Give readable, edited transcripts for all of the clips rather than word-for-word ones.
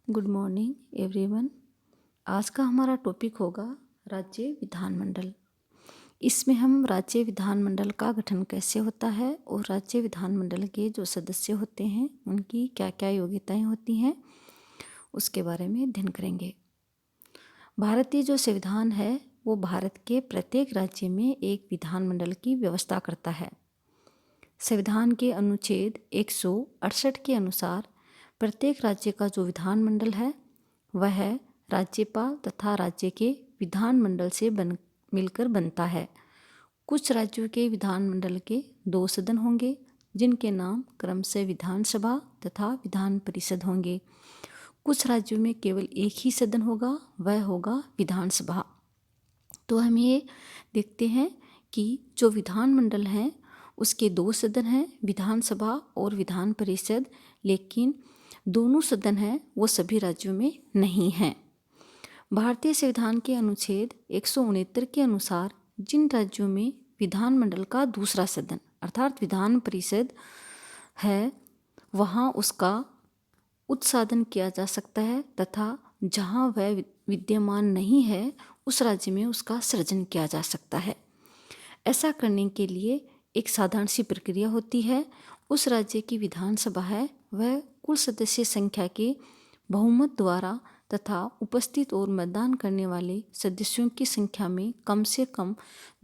Good morning everyone. आज का हमारा टॉपिक होगा राज्य विधानमंडल। इसमें हम राज्य विधानमंडल का गठन कैसे होता है और राज्य विधानमंडल के जो सदस्य होते हैं उनकी क्या क्या योग्यताएं होती हैं उसके बारे में अध्ययन करेंगे। भारतीय जो संविधान है वो भारत के प्रत्येक राज्य में एक विधानमंडल की व्यवस्था करता है। संविधान के अनुच्छेद 168 के अनुसार प्रत्येक राज्य का जो विधानमंडल है वह राज्यपाल तथा राज्य के विधानमंडल से मिलकर बनता है। कुछ राज्यों के विधानमंडल के 2 सदन होंगे जिनके नाम क्रमशः विधानसभा तथा विधान परिषद होंगे। कुछ राज्यों में केवल एक ही सदन होगा, वह होगा विधानसभा। तो हम ये देखते हैं कि जो विधानमंडल है उसके 2 सदन हैं, विधानसभा और विधान परिषद, लेकिन दोनों सदन हैं वो सभी राज्यों में नहीं हैं। भारतीय संविधान के अनुच्छेद 169 के अनुसार जिन राज्यों में विधानमंडल का दूसरा सदन अर्थात विधान परिषद है वहाँ उसका उत्साधन किया जा सकता है तथा जहाँ वह विद्यमान नहीं है उस राज्य में उसका सृजन किया जा सकता है। ऐसा करने के लिए एक साधारण सी प्रक्रिया होती है। उस राज्य की विधानसभा है वह कुल सदस्य संख्या के बहुमत द्वारा तथा उपस्थित और मतदान करने वाले सदस्यों की संख्या में कम से कम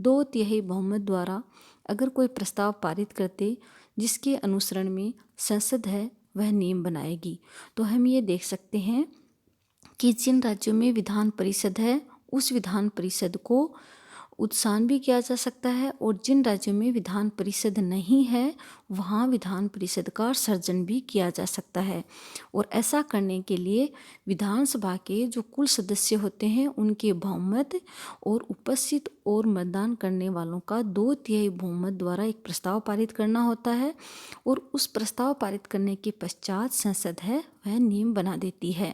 2/3 बहुमत द्वारा अगर कोई प्रस्ताव पारित करते जिसके अनुसरण में संसद है वह नियम बनाएगी। तो हम ये देख सकते हैं कि जिन राज्यों में विधान परिषद है उस विधान परिषद को उत्सान भी किया जा सकता है और जिन राज्यों में विधान परिषद नहीं है वहाँ विधान परिषद का सर्जन भी किया जा सकता है। और ऐसा करने के लिए विधानसभा के जो कुल सदस्य होते हैं उनके बहुमत और उपस्थित और मतदान करने वालों का 2/3 बहुमत द्वारा एक प्रस्ताव पारित करना होता है और उस प्रस्ताव पारित करने के पश्चात संसद है वह नियम बना देती है।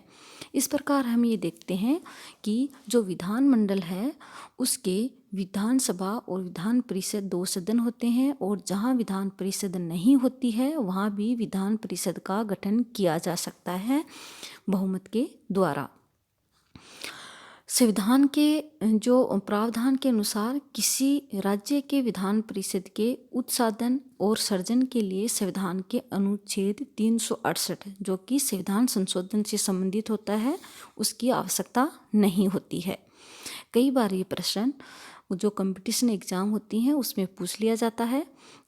इस प्रकार हम ये देखते हैं कि जो विधानमंडल है उसके विधानसभा और विधान परिषद 2 सदन होते हैं और जहाँ विधान परिषद नहीं होती है वहाँ भी विधान परिषद का गठन किया जा सकता है बहुमत के द्वारा। संविधान के जो प्रावधान के अनुसार किसी राज्य के विधान परिषद के उत्साधन और सर्जन के लिए संविधान के अनुच्छेद 368 जो कि संविधान संशोधन से संबंधित होता है उसकी आवश्यकता नहीं होती है। कई बार ये प्रश्न जो कंपटीशन एग्जाम होती हैं उसमें पूछ लिया जाता है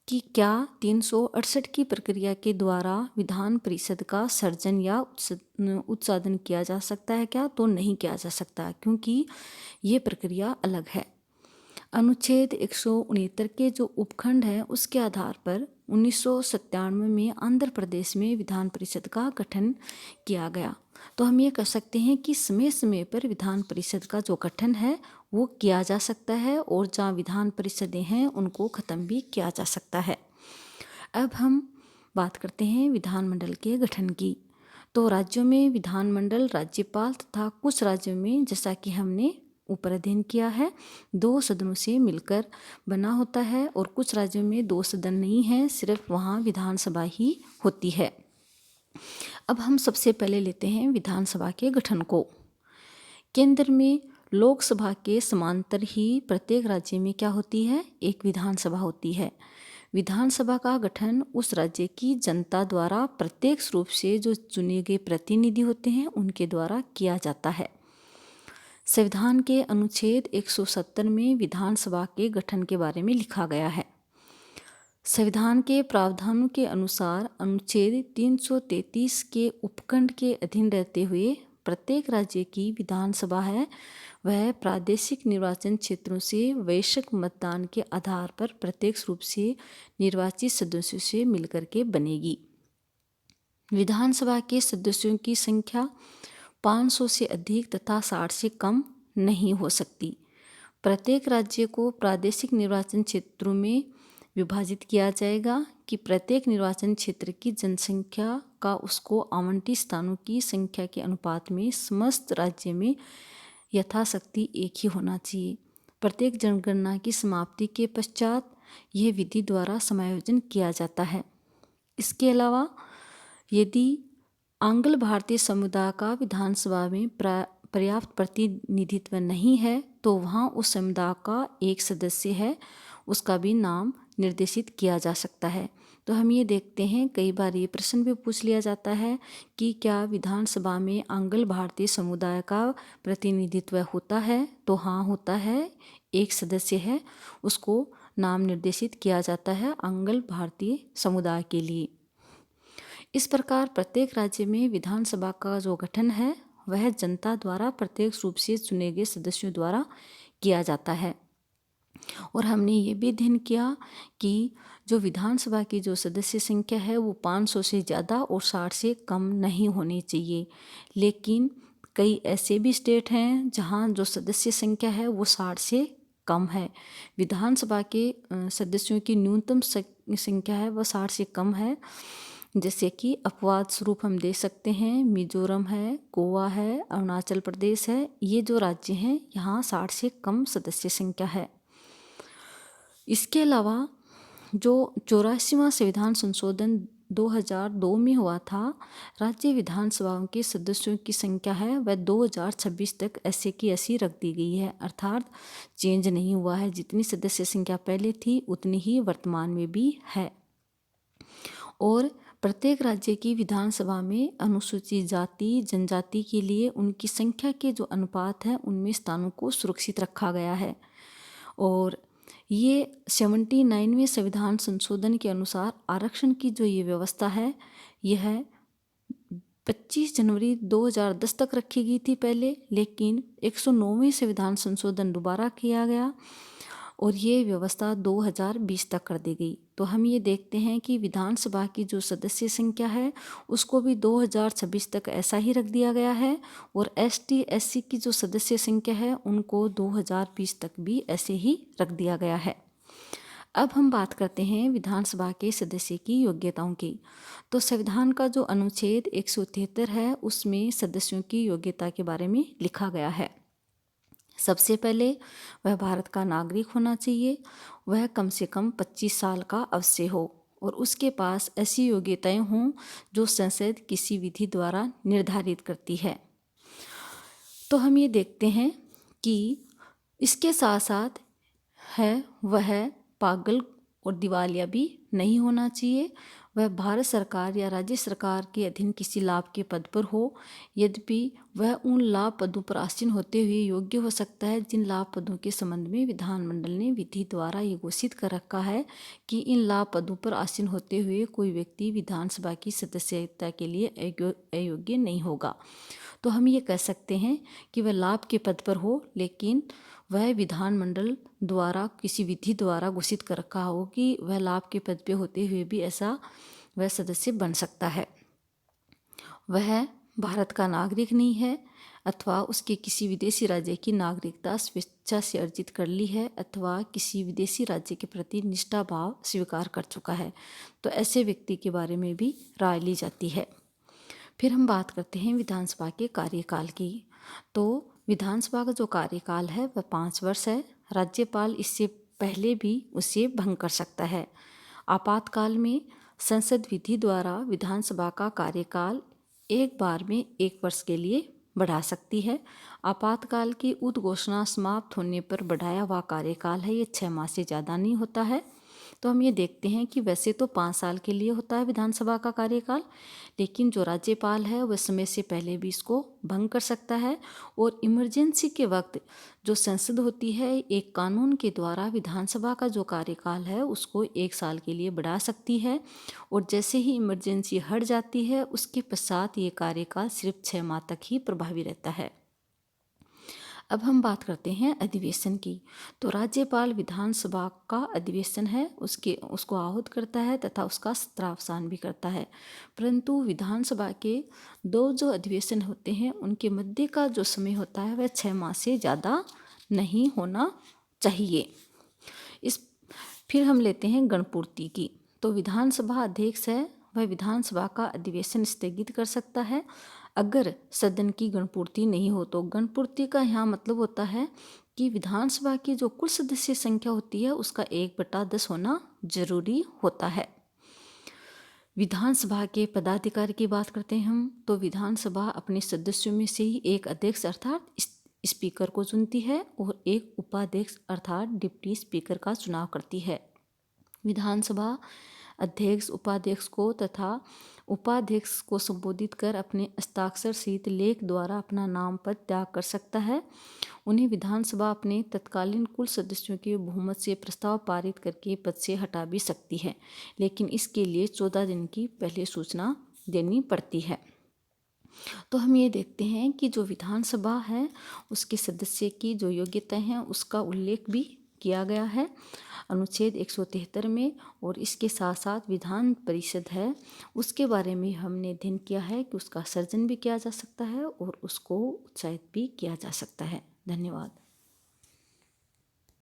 कि क्या 368 की प्रक्रिया के द्वारा विधान परिषद का सर्जन या उत्साधन किया जा सकता है क्या? तो नहीं किया जा सकता क्योंकि ये प्रक्रिया अलग है। अनुच्छेद 169 के जो उपखंड है उसके आधार पर 1997 में आंध्र प्रदेश में विधान परिषद का गठन किया गया। तो हम ये कह सकते हैं कि समय समय पर विधान परिषद का जो गठन है वो किया जा सकता है और जहाँ विधान परिषदें हैं उनको ख़त्म भी किया जा सकता है। अब हम बात करते हैं विधानमंडल के गठन की। तो राज्यों में विधानमंडल राज्यपाल तथा कुछ राज्यों में जैसा कि हमने ऊपर अध्ययन किया है 2 सदनों से मिलकर बना होता है और कुछ राज्यों में 2 सदन नहीं है, सिर्फ वहाँ विधानसभा ही होती है। अब हम सबसे पहले लेते हैं विधानसभा के गठन को। केंद्र में लोकसभा के समांतर ही प्रत्येक राज्य में क्या होती है? एक विधानसभा होती है। विधानसभा का गठन उस राज्य की जनता द्वारा प्रत्यक्ष रूप से जो चुने गए प्रतिनिधि होते हैं उनके द्वारा किया जाता है। संविधान के अनुच्छेद 170 में विधानसभा के गठन के बारे में लिखा गया है। संविधान के प्रावधानों के अनुसार अनुच्छेद 333 के उपखंड के अधीन रहते हुए प्रत्येक राज्य की विधानसभा है वह प्रादेशिक निर्वाचन क्षेत्रों से वैश्विक मतदान के आधार पर प्रत्यक्ष रूप से निर्वाचित सदस्यों से मिलकर के बनेगी। विधानसभा के सदस्यों की संख्या 500 से अधिक तथा 60 से कम नहीं हो सकती। प्रत्येक राज्य को प्रादेशिक निर्वाचन क्षेत्रों में विभाजित किया जाएगा कि प्रत्येक निर्वाचन क्षेत्र की जनसंख्या का उसको आवंटित स्थानों की संख्या के अनुपात में समस्त राज्य में यथाशक्ति एक ही होना चाहिए। प्रत्येक जनगणना की समाप्ति के पश्चात यह विधि द्वारा समायोजन किया जाता है। इसके अलावा यदि आंग्ल भारतीय समुदाय का विधानसभा में पर्याप्त प्रतिनिधित्व नहीं है तो वहाँ उस समुदाय का एक सदस्य है, उसका भी नाम निर्देशित किया जा सकता है। तो हम ये देखते हैं, कई बार ये प्रश्न भी पूछ लिया जाता है कि क्या विधानसभा में आंग्ल भारतीय समुदाय का प्रतिनिधित्व होता है? तो हाँ, होता है। एक सदस्य है, उसको नाम निर्देशित किया जाता है आंग्ल भारतीय समुदाय के लिए। इस प्रकार प्रत्येक राज्य में विधानसभा का जो गठन है वह जनता द्वारा प्रत्यक्ष रूप से चुने गए सदस्यों द्वारा किया जाता है। और हमने ये भी अध्ययन किया कि जो विधानसभा की जो सदस्य संख्या है वो 500 से ज़्यादा और 60 से कम नहीं होनी चाहिए। लेकिन कई ऐसे भी स्टेट हैं जहाँ जो सदस्य संख्या है वो 60 से कम है। विधानसभा के सदस्यों की न्यूनतम संख्या है वह 60 से कम है। जैसे कि अपवाद स्वरूप हम दे सकते हैं, मिजोरम है, गोवा है, अरुणाचल प्रदेश है। ये जो राज्य हैं यहाँ 60 से कम सदस्य संख्या है। इसके अलावा जो 84वां संविधान संशोधन 2002 में हुआ था, राज्य विधानसभाओं के सदस्यों की संख्या है वह 2026 तक ऐसे की ऐसी रख दी गई है, अर्थात चेंज नहीं हुआ है। जितनी सदस्य संख्या पहले थी उतनी ही वर्तमान में भी है। और प्रत्येक राज्य की विधानसभा में अनुसूचित जाति जनजाति के लिए उनकी संख्या के जो अनुपात है उनमें स्थानों को सुरक्षित रखा गया है। और ये 79वें संविधान संशोधन के अनुसार आरक्षण की जो ये व्यवस्था है यह 25 जनवरी 2010 तक रखी गई थी पहले, लेकिन 109वें संविधान संशोधन दोबारा किया गया और ये व्यवस्था 2020 तक कर दी गई। तो हम ये देखते हैं कि विधानसभा की जो सदस्य संख्या है उसको भी 2026 तक ऐसा ही रख दिया गया है और ST SC की जो सदस्य संख्या है उनको 2020 तक भी ऐसे ही रख दिया गया है। अब हम बात करते हैं विधानसभा के सदस्य की योग्यताओं की। तो संविधान का जो अनुच्छेद 173 है उसमें सदस्यों की योग्यता के बारे में लिखा गया है। सबसे पहले वह भारत का नागरिक होना चाहिए, वह कम से कम 25 साल का अवश्य हो और उसके पास ऐसी योग्यताएं हों जो संसद किसी विधि द्वारा निर्धारित करती है। तो हम ये देखते हैं कि इसके साथ साथ है वह पागल और दिवालिया भी नहीं होना चाहिए। वह भारत सरकार या राज्य सरकार के अधीन किसी लाभ के पद पर हो, यद्यपि वह उन लाभ पदों पर आसीन होते हुए योग्य हो सकता है जिन लाभ पदों के संबंध में विधानमंडल ने विधि द्वारा ये घोषित कर रखा है कि इन लाभ पदों पर आसीन होते हुए कोई व्यक्ति विधानसभा की सदस्यता के लिए अयोग्य नहीं होगा। तो हम ये कह सकते हैं कि वह लाभ के पद पर हो लेकिन वह विधानमंडल द्वारा किसी विधि द्वारा घोषित कर रखा हो कि वह लाभ के पद पे होते हुए भी ऐसा वह सदस्य बन सकता है। वह भारत का नागरिक नहीं है अथवा उसके किसी विदेशी राज्य की नागरिकता स्वेच्छा से अर्जित कर ली है अथवा किसी विदेशी राज्य के प्रति निष्ठा भाव स्वीकार कर चुका है, तो ऐसे व्यक्ति के बारे में भी राय ली जाती है। फिर हम बात करते हैं विधानसभा के कार्यकाल की। तो विधानसभा का जो कार्यकाल है वह 5 वर्ष है। राज्यपाल इससे पहले भी उसे भंग कर सकता है। आपातकाल में संसद विधि द्वारा विधानसभा का कार्यकाल एक बार में 1 वर्ष के लिए बढ़ा सकती है। आपातकाल की उद्घोषणा समाप्त होने पर बढ़ाया हुआ कार्यकाल है ये 6 माह से ज़्यादा नहीं होता है। तो हम ये देखते हैं कि वैसे तो 5 साल के लिए होता है विधानसभा का कार्यकाल, लेकिन जो राज्यपाल है वह समय से पहले भी इसको भंग कर सकता है। और इमरजेंसी के वक्त जो संसद होती है एक कानून के द्वारा विधानसभा का जो कार्यकाल है उसको 1 साल के लिए बढ़ा सकती है और जैसे ही इमरजेंसी हट जाती है उसके पश्चात ये कार्यकाल सिर्फ 6 माह तक ही प्रभावी रहता है। अब हम बात करते हैं अधिवेशन की। तो राज्यपाल विधानसभा का अधिवेशन है उसको आहूत करता है तथा उसका सत्रावसान भी करता है, परंतु विधानसभा के 2 जो अधिवेशन होते हैं उनके मध्य का जो समय होता है वह 6 माह से ज़्यादा नहीं होना चाहिए। फिर हम लेते हैं गणपूर्ति की। तो विधानसभा अध्यक्ष है वह विधानसभा का अधिवेशन स्थगित कर सकता है अगर सदन की गणपूर्ति नहीं हो। तो गणपूर्ति का यहाँ मतलब होता है कि विधानसभा की जो कुल सदस्य संख्या होती है उसका 1/10 होना जरूरी होता है। विधानसभा के पदाधिकारी की बात करते हैं हम, तो विधानसभा अपने सदस्यों में से ही एक अध्यक्ष अर्थात स्पीकर को चुनती है और एक उपाध्यक्ष अर्थात डिप्टी स्पीकर का चुनाव करती है। विधानसभा अध्यक्ष उपाध्यक्ष को तथा उपाध्यक्ष को संबोधित कर अपने हस्ताक्षर सहित लेख द्वारा अपना नाम पद त्याग कर सकता है। उन्हें विधानसभा अपने तत्कालीन कुल सदस्यों के बहुमत से प्रस्ताव पारित करके पद से हटा भी सकती है, लेकिन इसके लिए 14 दिन की पहले सूचना देनी पड़ती है। तो हम ये देखते हैं कि जो विधानसभा है उसके सदस्य की जो योग्यता हैं उसका उल्लेख भी किया गया है अनुच्छेद 173 में, और इसके साथ साथ विधान परिषद है उसके बारे में हमने अध्ययन किया है कि उसका सर्जन भी किया जा सकता है और उसको उत्साहित भी किया जा सकता है। धन्यवाद।